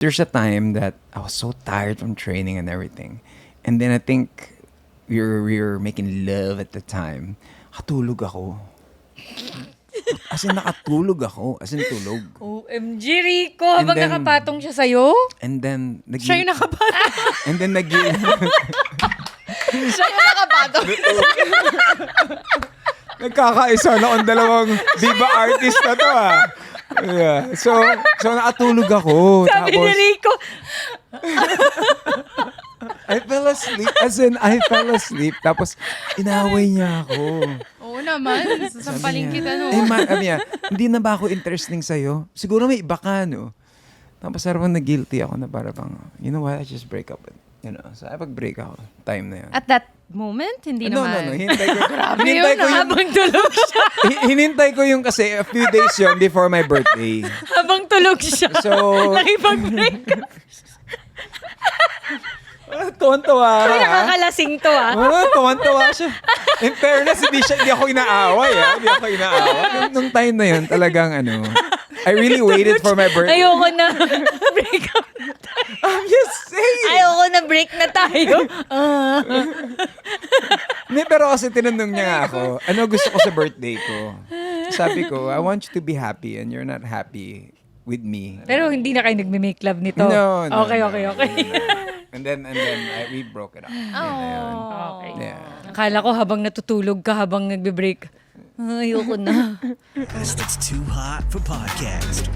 there's a time that I was so tired from training and everything. And then I think we were making love at the time. Katulog ako. As in, nakatulog ako. As in, tulog. OMG, Rico, habang then- nakapatong siya sa'yo? And then, Siya yung nakapatong. And then, Siya yung nakapatong. nagkakaisa na ang dalawang diva artist na to, ah. Yeah. So nakatulog ako. Sabi ni Rico, I fell asleep. As in, I fell asleep. Tapos, inaway niya ako. Oo naman. Sasampalin kita, no? Sabi niya, hindi na ba ako interesting sa'yo? Siguro may iba ka, no? Tapos, parang na-guilty ako na parang, you know what, I just break up with, so I pag-break ako. Time na yun. At that moment, hindi No. naman. Hinintay ko. Grabe hinintay yun, ko yung, habang tulog siya. hinintay ko yung kasi a few days yun before my birthday. Habang tulog siya. So, Nakipag-break. tuwan-tuwa. Ay, nakakalasing to, ah. Tuwan-tuwa siya. In fairness, hindi ako inaaway. Hindi ako inaaway. Nung time na yun, talagang I really waited for my birthday. Ayoko na. Break up na tayo. I'm just saying. Ayoko na break na tayo. Hindi, pero kasi tinanong niya nga ako, ano gusto ko sa birthday ko? Sabi ko, I want you to be happy and you're not happy with me. Pero hindi na kayo nagme-make love nito. No. Okay. And then we broke it up. Okay. Yeah. Akala ko habang natutulog ka, habang nagbe-break. Ayoko na. It's too hot for podcast.